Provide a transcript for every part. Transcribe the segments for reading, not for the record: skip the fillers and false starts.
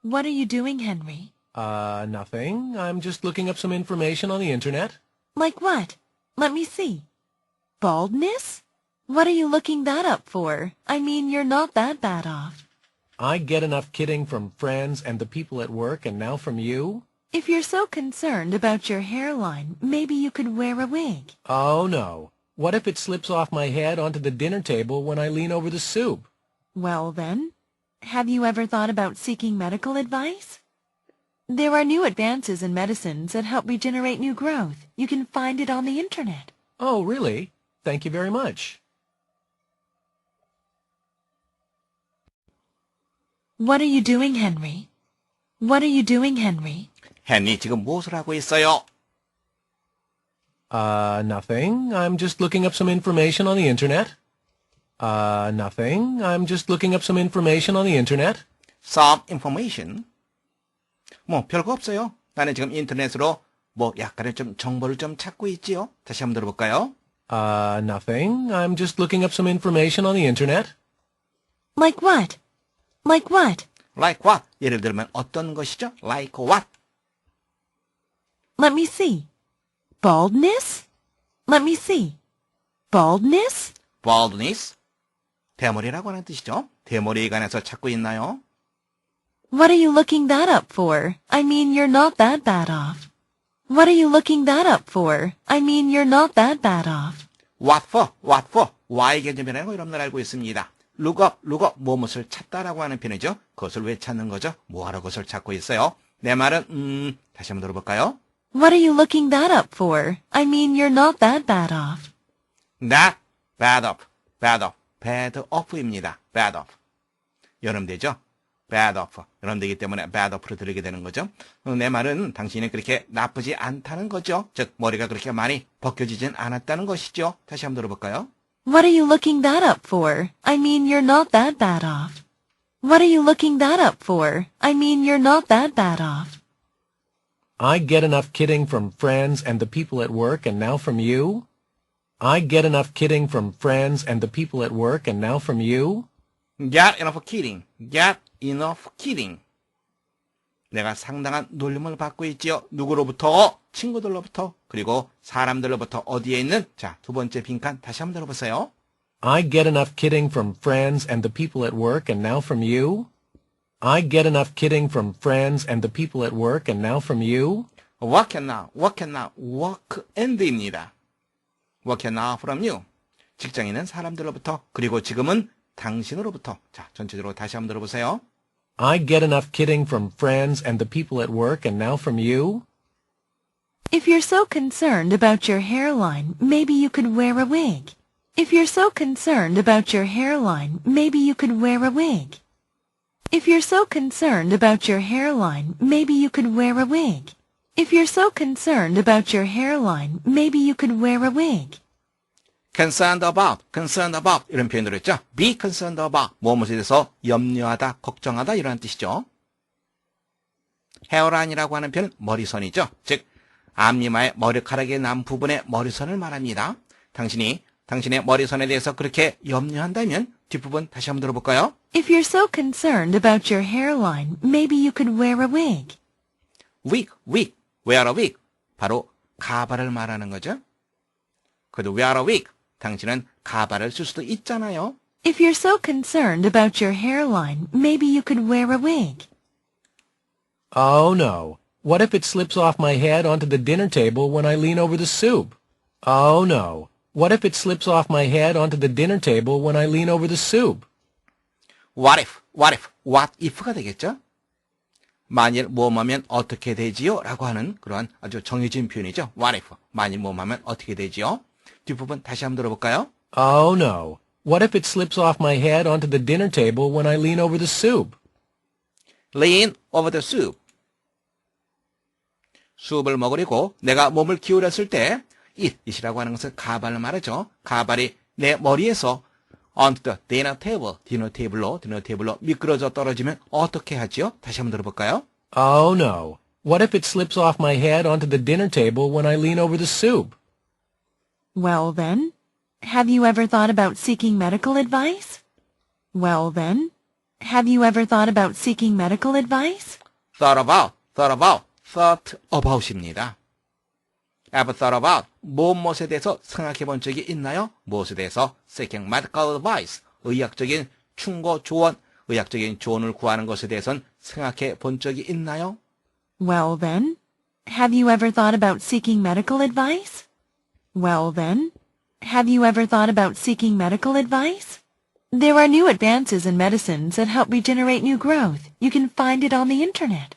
What are you doing, Henry? Nothing. I'm just looking up some information on the internet. Like what? Let me see. Baldness? What are you looking that up for? I mean, you're not that bad off. I get enough kidding from friends and the people at work, and now from you? If you're so concerned about your hairline, maybe you could wear a wig. Oh, no. What if it slips off my head onto the dinner table when I lean over the soup? Well, then, have you ever thought about seeking medical advice? There are new advances in medicines that help regenerate new growth. You can find it on the internet. Oh, really? Thank you very much. What are you doing, Henry? What are you doing, Henry? 헨리 지금 무엇을 하고 있어요? Nothing. I'm just looking up some information on the internet. Nothing. I'm just looking up some information on the internet. Some information. 뭐 별거 없어요. 나는 지금 인터넷으로 약간의 좀 정보를 좀 찾고 있지요. 다시 한번 들어볼까요? Nothing. I'm just looking up some information on the internet. Like what? Like what? Like what? 예를 들면 어떤 것이죠? Like what? Let me see. Baldness? Let me see. Baldness? Baldness? 대머리라고 하는 뜻이죠. 대머리에 관해서 찾고 있나요? What are you looking that up for? I mean, you're not that bad off. What are you looking that up for? I mean, you're not that bad off. What for? What for? Why 개념이라는 거 여러분들 알고 있습니다. look up, 무엇을 찾다라고 하는 표현이죠. 그것을 왜 찾는 거죠? 뭐하러 그것을 찾고 있어요? 내 말은 다시 한번 들어볼까요? What are you looking that up for? I mean, you're not that bad off. Not bad off, bad off, bad off입니다. bad off. 여러분 되죠? bad off. 여러분 되기 때문에 bad off로 들리게 되는 거죠. 내 말은 당신이 그렇게 나쁘지 않다는 거죠. 즉 머리가 그렇게 많이 벗겨지진 않았다는 것이죠. 다시 한번 들어볼까요? What are you looking that up for? I mean, you're not that bad off. What are you looking that up for? I mean, you're not that bad off. I get enough kidding from friends and the people at work, and now from you? I get enough kidding from friends and the people at work, and now from you? Get enough kidding. Get enough kidding. 내가 상당한 놀림을 받고 있지요. 누구로부터? 친구들로부터. 그리고 사람들로부터. 어디에 있는? 자, 두 번째 빈칸 다시 한번 들어보세요. I get enough kidding from friends and the people at work, and now from you? I get enough kidding from friends and the people at work, and now from you? What can now? work and입니다. What can now from you? 직장인은 사람들로부터. 그리고 지금은 당신으로부터. 자, 전체적으로 다시 한번 들어보세요. I get enough kidding from friends and the people at work, and now from you? If you're so concerned about your hairline, maybe you could wear a wig. If you're so concerned about your hairline, maybe you could wear a wig. If you're so concerned about your hairline, maybe you could wear a wig. If you're so concerned about your hairline, maybe you could wear a wig. concerned about 이런 표현으로 했죠. be concerned about 무엇에 대해서 염려하다, 걱정하다 이런 뜻이죠. 헤어라인이라고 하는 표현은 머리선이죠. 즉 앞니마의 머리카락의 남 부분의 머리선을 말합니다. 당신의 머리선에 대해서 그렇게 염려한다면 뒷부분 다시 한번 들어볼까요? If you're so concerned about your hairline, maybe you could wear a wig. wig, wear a wig. 바로 가발을 말하는 거죠. 그래도 wear a wig. 당신은 가발을 쓸 수도 있잖아요. If you're so concerned about your hairline, maybe you could wear a wig. Oh, no. What if it slips off my head onto the dinner table when I lean over the soup? Oh, no. What if it slips off my head onto the dinner table when I lean over the soup? what if가 되겠죠? 만일 뭐하면 어떻게 되지요? 라고 하는 그러한 아주 정해진 표현이죠. what if. 만일 뭐하면 어떻게 되지요? 뒷부분 다시 한번 들어볼까요? Oh, no. What if it slips off my head onto the dinner table when I lean over the soup? lean over the soup. 수업을 먹으려고 내가 몸을 기울였을 때 it이라고 하는 것은 가발을 말하죠. 가발이 내 머리에서 onto the dinner 테이블로 미끄러져 떨어지면 어떻게 하지요? 다시 한번 들어볼까요? Oh, no. What if it slips off my head onto the dinner table when I lean over the soup? Well then, have you ever thought about seeking medical advice? Well then, Have you ever thought about seeking medical advice? thought about입니다. Ever thought about, 무엇에 대해서 생각해 본 적이 있나요? 무엇에 대해서 seeking medical advice, 의학적인 충고 조언, 의학적인 조언을 구하는 것에 대해서는 생각해 본 적이 있나요? Well then, have you ever thought about seeking medical advice? Well then, have you ever thought about seeking medical advice? There are new advances in medicines that help regenerate new growth. You can find it on the internet.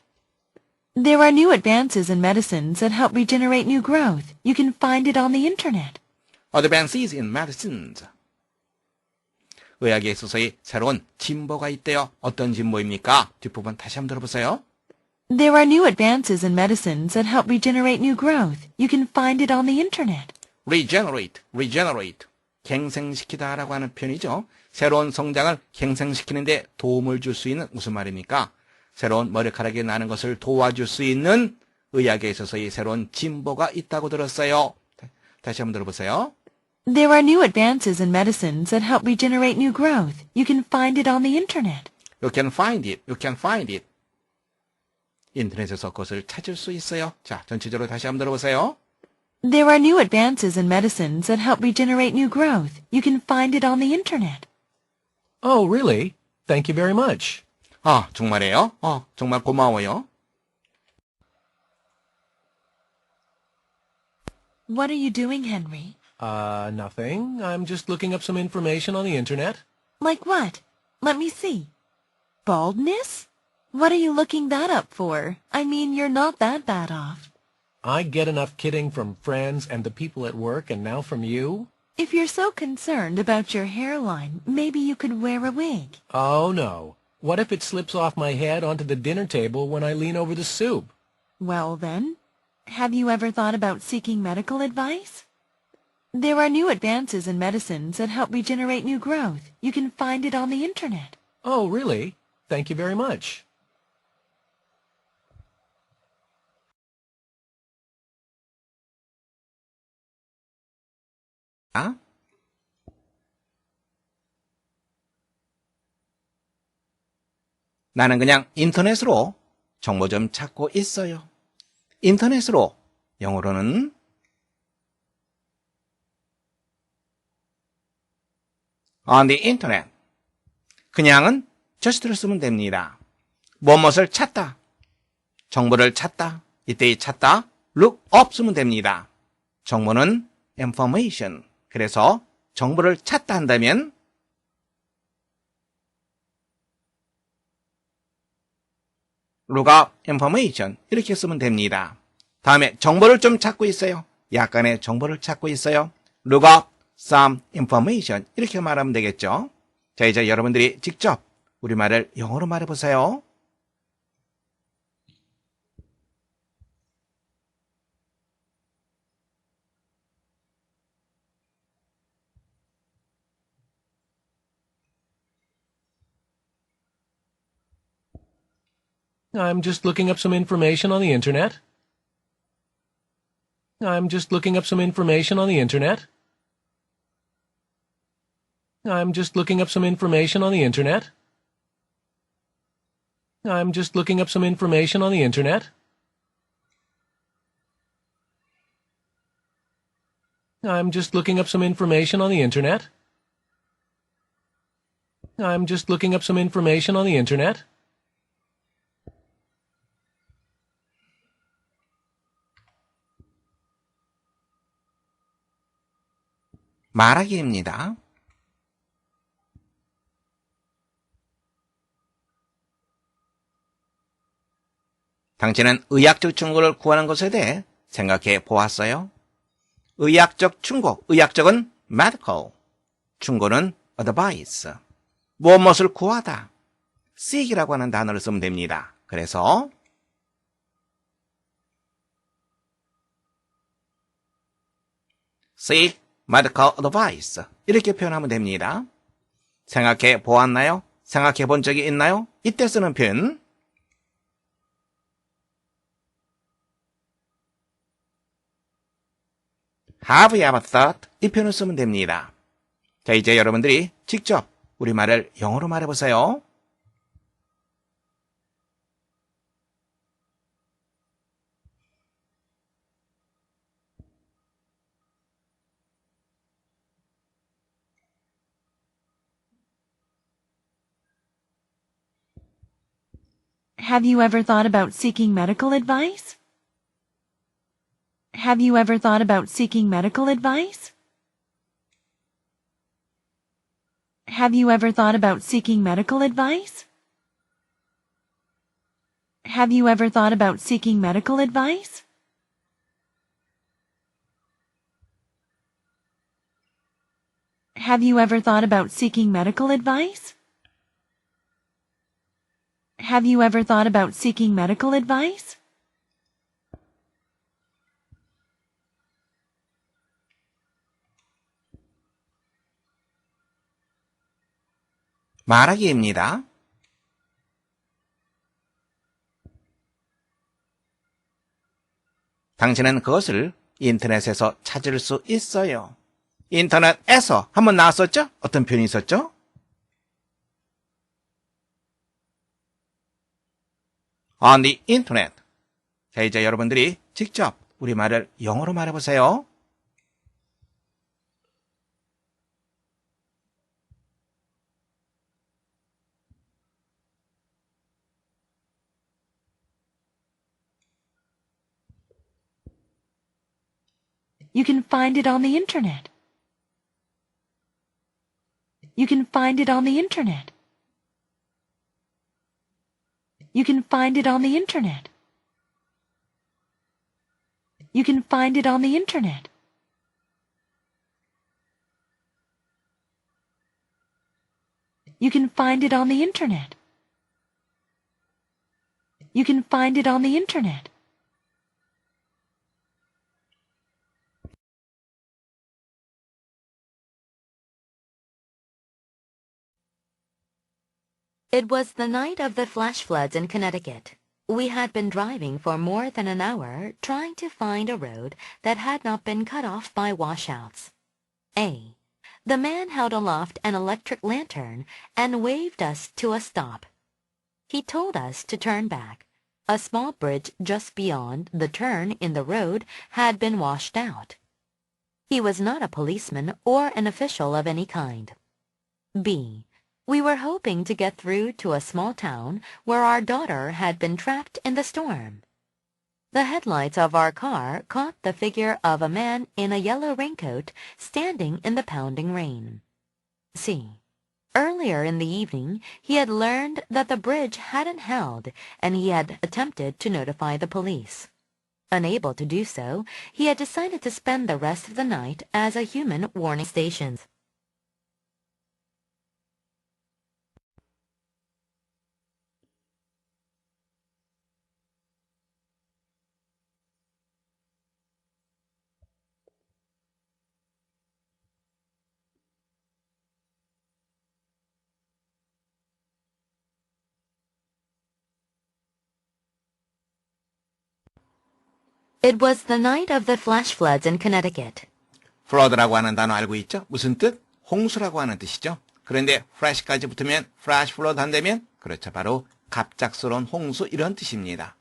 There are new advances in medicines that help regenerate new growth. You can find it on the internet. Advances in medicines. 의학에 있어서의 새로운 진보가 있대요. 어떤 진보입니까? 뒷부분 다시 한번 들어보세요. There are new advances in medicines that help regenerate new growth. You can find it on the internet. regenerate. 갱생시키다 라고 하는 표현이죠. 새로운 성장을 갱생시키는데 도움을 줄 수 있는 무슨 말입니까? 새로운 머리카락이 나는 것을 도와줄 수 있는 의학에 있어서의 새로운 진보가 있다고 들었어요. 다시 한번 들어보세요. There are new advances in medicines that help regenerate new growth. You can find it on the internet. You can find it. 인터넷에서 그것을 찾을 수 있어요. 자, 전체적으로 다시 한번 들어보세요. There are new advances in medicines that help regenerate new growth. You can find it on the internet. Oh, really? Thank you very much. 아, 정말이에요? 정말 고마워요. What are you doing, Henry? Nothing. I'm just looking up some information on the internet. Like what? Let me see. Baldness? What are you looking that up for? I mean, you're not that bad off. I get enough kidding from friends and the people at work, and now from you? If you're so concerned about your hairline, maybe you could wear a wig. Oh, no. What if it slips off my head onto the dinner table when I lean over the soup? Well then, have you ever thought about seeking medical advice? There are new advances in medicines that help regenerate new growth. You can find it on the internet. Oh, really? Thank you very much. 나는 그냥 인터넷으로 정보 좀 찾고 있어요. 인터넷으로 영어로는 on the internet. 그냥은 just를 쓰면 됩니다. 무엇을 찾다, 정보를 찾다, 이때의 찾다, look up 쓰면 됩니다. 정보는 information. 그래서 정보를 찾다 한다면 look up information 이렇게 쓰면 됩니다. 다음에 정보를 좀 찾고 있어요. 약간의 정보를 찾고 있어요. look up some information 이렇게 말하면 되겠죠. 자, 이제 여러분들이 직접 우리말을 영어로 말해보세요. I'm just looking up some information on the internet. I'm just looking up some information on the internet. I'm just looking up some information on the internet. I'm just looking up some information on the internet. I'm just looking up some information on the internet. I'm just looking up some information on the internet. 말하기입니다. 당신은 의학적 충고를 구하는 것에 대해 생각해 보았어요? 의학적 충고, 의학적은 medical, 충고는 advice, 무엇을 구하다, seek이라고 하는 단어를 쓰면 됩니다. 그래서 seek medical advice 이렇게 표현하면 됩니다. 생각해 보았나요? 생각해 본 적이 있나요? 이때 쓰는 표현 have you ever thought? 이 표현을 쓰면 됩니다. 자, 이제 여러분들이 직접 우리말을 영어로 말해보세요. Have you ever thought about seeking medical advice? Have you ever thought about seeking medical advice? Have you ever thought about seeking medical advice? Have you ever thought about seeking medical advice? Have you ever thought about seeking medical advice? Have you ever thought about seeking medical advice? 말하기입니다. 당신은 그것을 인터넷에서 찾을 수 있어요. 인터넷에서 한번 나왔었죠? 어떤 표현이 있었죠? On the internet. 자, 이제 여러분들이 직접 우리말을 영어로 말해보세요. You can find it on the internet. You can find it on the internet. You can find it on the internet. You can find it on the internet. You can find it on the internet. You can find it on the internet. It was the night of the flash floods in Connecticut. We had been driving for more than an hour trying to find a road that had not been cut off by washouts. A. The man held aloft an electric lantern and waved us to a stop. He told us to turn back. A small bridge just beyond the turn in the road had been washed out. He was not a policeman or an official of any kind. B. We were hoping to get through to a small town where our daughter had been trapped in the storm. The headlights of our car caught the figure of a man in a yellow raincoat standing in the pounding rain. C. Earlier in the evening, he had learned that the bridge hadn't held, and he had attempted to notify the police. Unable to do so, he had decided to spend the rest of the night as a human warning station. It was the night of the flash floods in Connecticut. flood라고 하는 단어 알고 있죠? 무슨 뜻? 홍수라고 하는 뜻이죠. 그런데 flash까지 붙으면 flash flood 한다면 그렇죠. 바로 갑작스러운 홍수 이런 뜻입니다.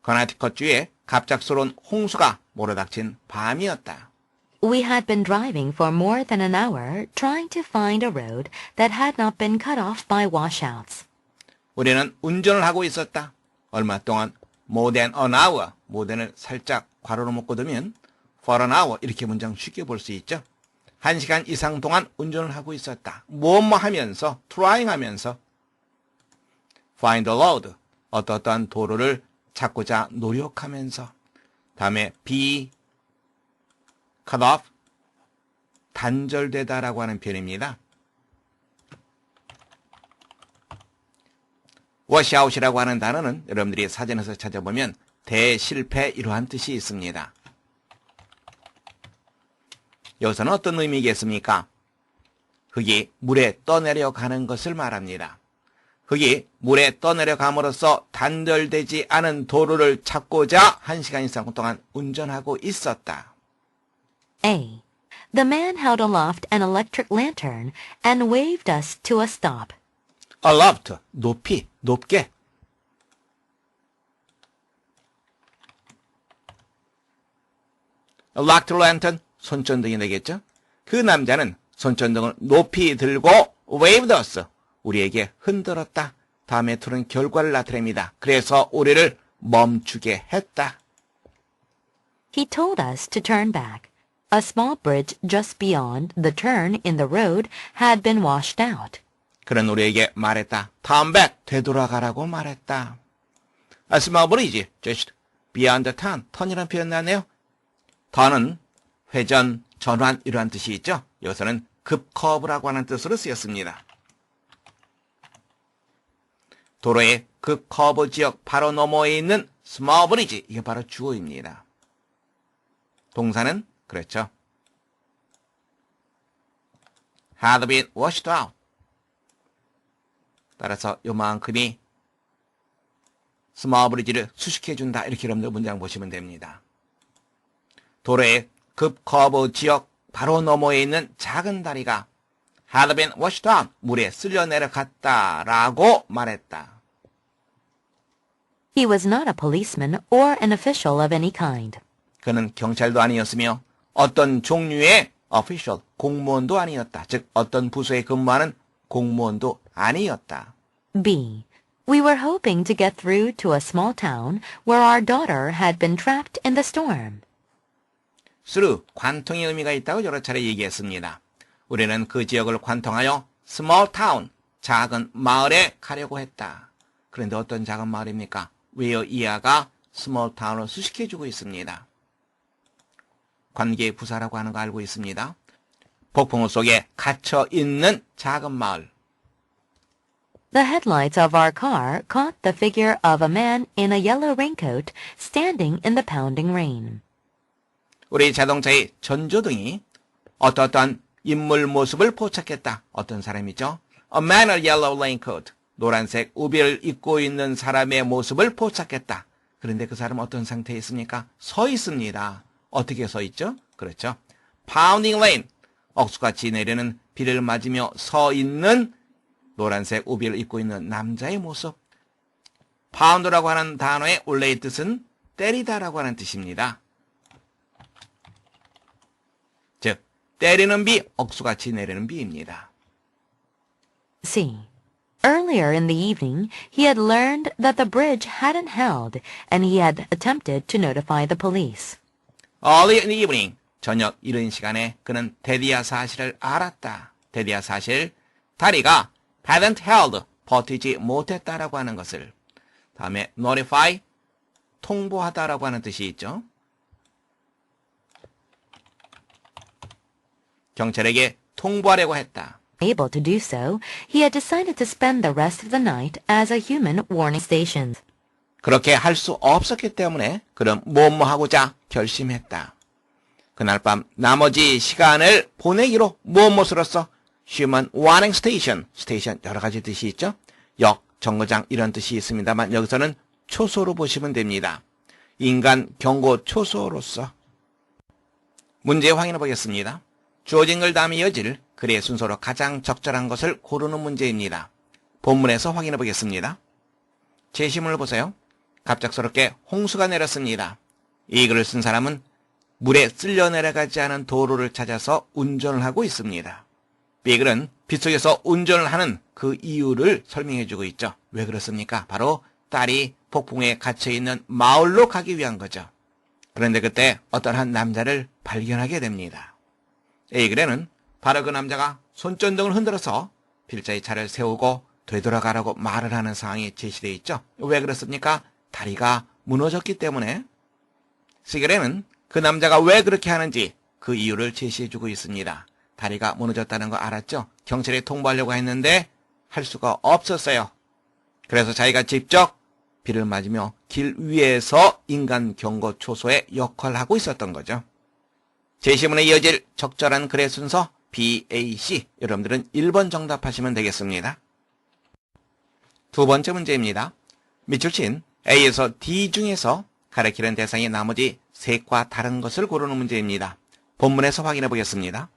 커네티컷주에 갑작스러운 홍수가 몰아닥친 밤이었다. We had been driving for more than an hour trying to find a road that had not been cut off by washouts. 우리는 운전을 하고 있었다. 얼마 동안 more than an hour, more than을 살짝 괄호로 묶어두면 for an hour 이렇게 문장 쉽게 볼 수 있죠. 1시간 이상 동안 운전을 하고 있었다. 뭐 하면서, trying 하면서 find the road, 어떠한 도로를 찾고자 노력하면서 다음에 be cut off, 단절되다라고 하는 표현입니다. 워시아웃이라고 하는 단어는 여러분들이 사전에서 찾아보면 대실패 이러한 뜻이 있습니다. 여기서는 어떤 의미겠습니까? 흙이 물에 떠내려가는 것을 말합니다. 흙이 물에 떠내려감으로써 단절되지 않은 도로를 찾고자 1시간 이상 동안 운전하고 있었다. A. The man held aloft an electric lantern and waved us to a stop. aloft, 높이, 높게. electric lantern, 손전등이 되겠죠? 그 남자는 손전등을 높이 들고 waved us. 우리에게 흔들었다. 다음에 to는 결과를 나타냅니다. 그래서 우리를 멈추게 했다. He told us to turn back. A small bridge just beyond the turn in the road had been washed out. 그는 우리에게 말했다. turn back, 되돌아가라고 말했다. A small bridge just beyond the turn. 턴이라는 표현 나네요. turn은 회전, 전환 이러한 뜻이 있죠. 여기서는 급커브라고 하는 뜻으로 쓰였습니다. 도로의 급커브 지역 바로 너머에 있는 small bridge, 이게 바로 주어입니다. 동사는 그렇죠. had been washed out. 따라서 요만큼이 small bridge를 수식해준다. 이렇게 여러분들 문장 보시면 됩니다. 도로의 급커브 지역 바로 너머에 있는 작은 다리가 had been washed out. 물에 쓸려 내려갔다라고 말했다. He was not a policeman or an official of any kind. 그는 경찰도 아니었으며 어떤 종류의 official, 공무원도 아니었다. 즉 어떤 부서에 근무하는 공무원도 아니었다. B. We were hoping to get through to a small town where our daughter had been trapped in the storm. through, 관통의 의미가 있다고 여러 차례 얘기했습니다. 우리는 그 지역을 관통하여 small town, 작은 마을에 가려고 했다. 그런데 어떤 작은 마을입니까? where 이하가 small town을 수식해주고 있습니다. 관계 부사라고 하는 거 알고 있습니다. 폭풍우 속에 갇혀 있는 작은 마을. The headlights of our car caught the figure of a man in a yellow raincoat standing in the pounding rain. 우리 자동차의 전조등이 어떠한 인물 모습을 포착했다. 어떤 사람이죠? A man in a yellow raincoat. 노란색 우비를 입고 있는 사람의 모습을 포착했다. 그런데 그 사람은 어떤 상태에 있습니까? 서 있습니다. 어떻게 서 있죠? 그렇죠. Pounding rain. 억수같이 내리는 비를 맞으며 서 있는 노란색 우비를 입고 있는 남자의 모습. pound라고 하는 단어의 원래의 뜻은 때리다라고 하는 뜻입니다. 즉, 때리는 비, 억수같이 내리는 비입니다. C. Earlier in the evening, he had learned that the bridge hadn't held, and he had attempted to notify the police. Early in the evening, 저녁 이른 시간에 그는 대디아 사실을 알았다. 대디아 사실, 다리가 hadn't held, 버티지 못했다라고 하는 것을. 다음에 notify, 통보하다라고 하는 뜻이 있죠. 경찰에게 통보하려고 했다. Able to do so, he had decided to spend the rest of the night as a human warning station. 그렇게 할 수 없었기 때문에 그는 뭐하고자 결심했다. 그날 밤 나머지 시간을 보내기로 무엇으로써 human warning station, 스테이션 여러 가지 뜻이 있죠. 역, 정거장 이런 뜻이 있습니다만 여기서는 초소로 보시면 됩니다. 인간 경고 초소로서. 문제 확인해 보겠습니다. 주어진 글 다음에 이어질 글의 순서로 가장 적절한 것을 고르는 문제입니다. 본문에서 확인해 보겠습니다. 제시문을 보세요. 갑작스럽게 홍수가 내렸습니다. 이 글을 쓴 사람은 물에 쓸려 내려가지 않은 도로를 찾아서 운전을 하고 있습니다. B글은 빗속에서 운전을 하는 그 이유를 설명해주고 있죠. 왜 그렇습니까? 바로 딸이 폭풍에 갇혀있는 마을로 가기 위한 거죠. 그런데 그때 어떤 한 남자를 발견하게 됩니다. A글에는 바로 그 남자가 손전등을 흔들어서 필자의 차를 세우고 되돌아가라고 말을 하는 상황이 제시되어 있죠. 왜 그렇습니까? 다리가 무너졌기 때문에. C글에는 그 남자가 왜 그렇게 하는지 그 이유를 제시해주고 있습니다. 다리가 무너졌다는 거 알았죠? 경찰에 통보하려고 했는데 할 수가 없었어요. 그래서 자기가 직접 비를 맞으며 길 위에서 인간 경고 초소의 역할을 하고 있었던 거죠. 제시문에 이어질 적절한 글의 순서 B, A, C. 여러분들은 1번 정답하시면 되겠습니다. 두 번째 문제입니다. 밑줄 친 A에서 D 중에서 가리키는 대상이 나머지 셋과 다른 것을 고르는 문제입니다. 본문에서 확인해 보겠습니다.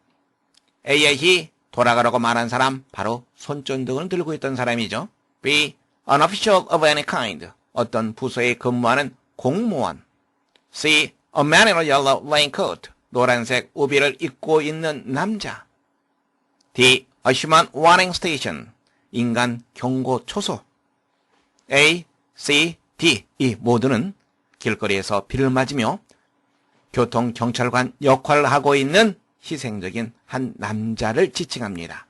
A의 돌아가라고 말한 사람, 바로 손전등을 들고 있던 사람이죠. B, an official of any kind, 어떤 부서에 근무하는 공무원. C, a man in a yellow raincoat, 노란색 우비를 입고 있는 남자. D, A human warning station. 인간 경고 초소. A, C, D 이 모두는 길거리에서 비를 맞으며 교통경찰관 역할을 하고 있는 희생적인 한 남자를 지칭합니다.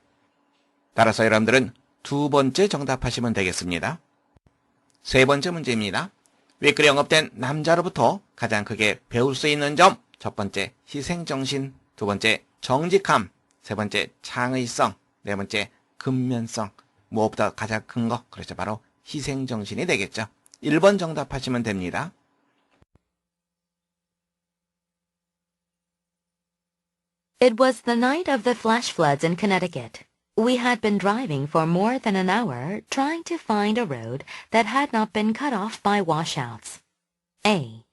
따라서 여러분들은 두 번째 정답하시면 되겠습니다. 세 번째 문제입니다. 위클에 언급된 남자로부터 가장 크게 배울 수 있는 점. 첫 번째, 희생정신. 두 번째, 정직함. 세 번째, 창의성. 네 번째, 근면성. 무엇보다 가장 큰 거, 그렇죠. 바로 희생정신이 되겠죠. 1번 정답하시면 됩니다. It was the night of the flash floods in Connecticut. We had been driving for more than an hour trying to find a road that had not been cut off by washouts. A.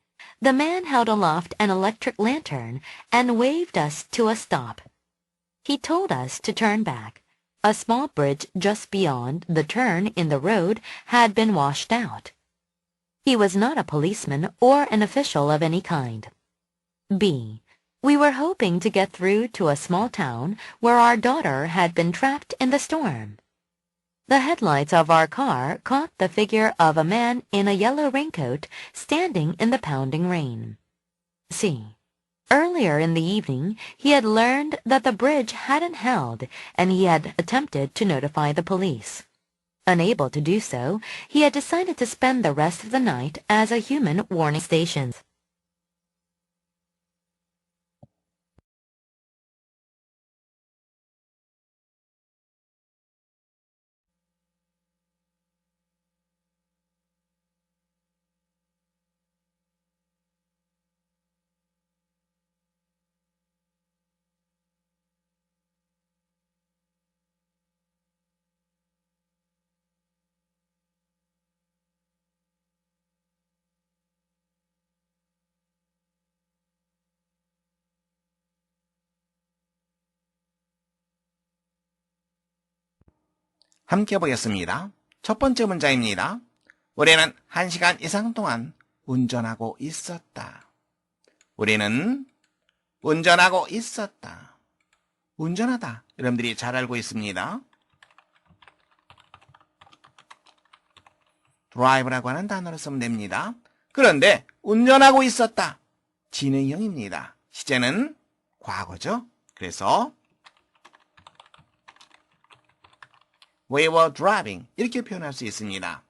The man held aloft an electric lantern and waved us to a stop. He told us to turn back. A small bridge just beyond the turn in the road had been washed out. He was not a policeman or an official of any kind. B. We were hoping to get through to a small town where our daughter had been trapped in the storm. The headlights of our car caught the figure of a man in a yellow raincoat standing in the pounding rain. C. Earlier in the evening, he had learned that the bridge hadn't held, and he had attempted to notify the police. Unable to do so, he had decided to spend the rest of the night as a human warning station. 함께 보겠습니다. 첫 번째 문장입니다. 우리는 1시간 이상 동안 운전하고 있었다. 우리는 운전하고 있었다. 운전하다. 여러분들이 잘 알고 있습니다. drive라고 하는 단어를 쓰면 됩니다. 그런데 운전하고 있었다. 진행형입니다. 시제는 과거죠. 그래서 We were driving 이렇게 표현할 수 있습니다.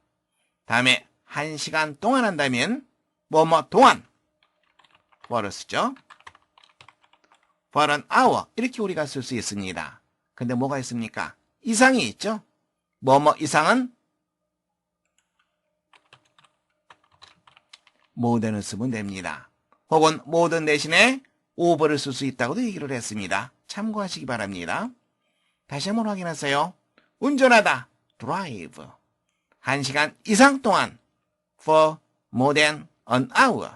다음에 1시간 동안 한다면 뭐뭐 동안 뭐를 쓰죠? For an hour 이렇게 우리가 쓸 수 있습니다. 근데 뭐가 있습니까? 이상이 있죠? 뭐뭐 이상은 more를 쓰면 됩니다. 혹은 more 대신에 over를 쓸 수 있다고도 얘기를 했습니다. 참고하시기 바랍니다. 다시 한번 확인하세요. 운전하다, drive. 1시간 이상 동안, for more than an hour.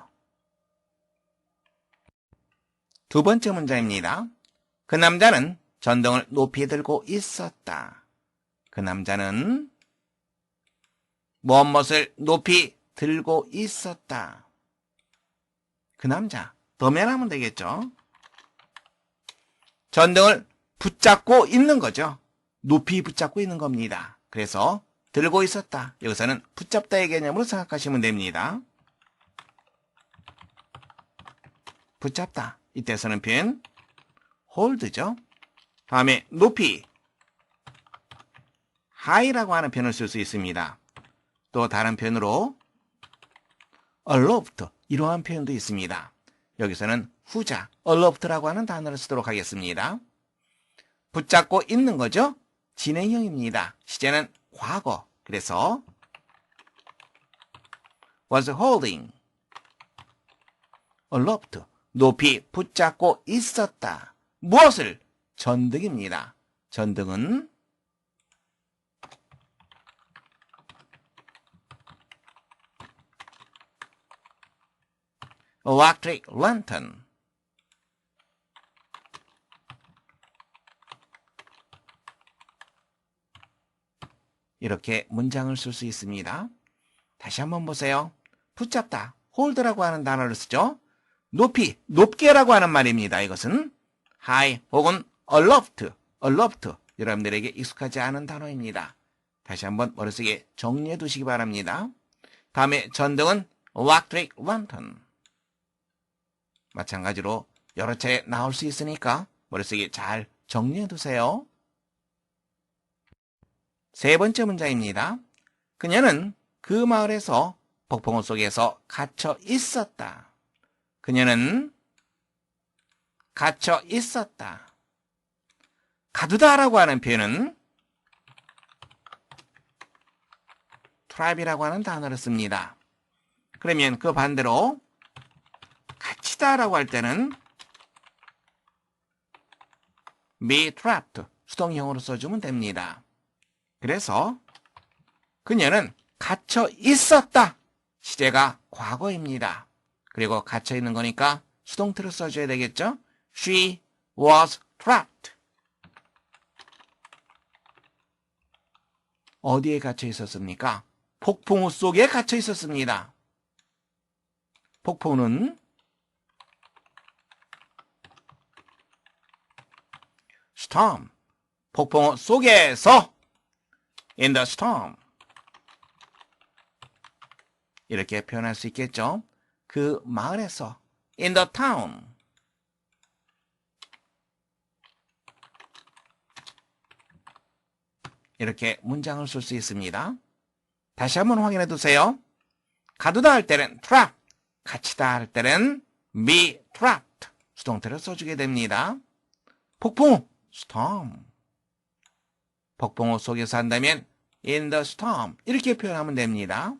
두 번째 문장입니다. 그 남자는 전등을 높이 들고 있었다. 그 남자는 무엇을 높이 들고 있었다. 그 남자, 더맨 하면 되겠죠. 전등을 붙잡고 있는 거죠. 높이 붙잡고 있는 겁니다. 그래서 들고 있었다. 여기서는 붙잡다의 개념으로 생각하시면 됩니다. 붙잡다. 이때 쓰는 표현 hold죠. 다음에 높이 high라고 하는 표현을 쓸 수 있습니다. 또 다른 표현으로 aloft 이러한 표현도 있습니다. 여기서는 후자 aloft라고 하는 단어를 쓰도록 하겠습니다. 붙잡고 있는 거죠. 진행형입니다. 시제는 과거. 그래서 was holding aloft 높이 붙잡고 있었다. 무엇을? 전등입니다. 전등은 electric lantern 이렇게 문장을 쓸 수 있습니다. 다시 한번 보세요. 붙잡다, hold라고 하는 단어를 쓰죠. 높이라고 하는 말입니다. 이것은 high 혹은 aloft 여러분들에게 익숙하지 않은 단어입니다. 다시 한번 머릿속에 정리해 두시기 바랍니다. 다음에 전등은 electric lantern. 마찬가지로 여러 차례 나올 수 있으니까 머릿속에 잘 정리해 두세요. 세 번째 문장입니다. 그녀는 그 마을에서 폭풍우 속에서 갇혀 있었다. 그녀는 갇혀 있었다. 가두다라고 하는 표현은 trap이라고 하는 단어를 씁니다. 그러면 그 반대로 갇히다라고 할 때는 be trapped, 수동형으로 써주면 됩니다. 그래서 그녀는 갇혀 있었다. 시제가 과거입니다. 그리고 갇혀 있는 거니까 수동태로 써줘야 되겠죠? She was trapped. 어디에 갇혀 있었습니까? 폭풍우 속에 갇혀 있었습니다. 폭풍우는 storm, 폭풍우 속에서 in the storm 이렇게 표현할 수 있겠죠. 그 마을에서 in the town 이렇게 문장을 쓸 수 있습니다. 다시 한번 확인해 두세요. 가두다 할 때는 trap, 갇히다 할 때는 be trapped, 수동태를 써주게 됩니다. 폭풍우, storm. 폭풍우 속에서 한다면 in the storm 이렇게 표현하면 됩니다.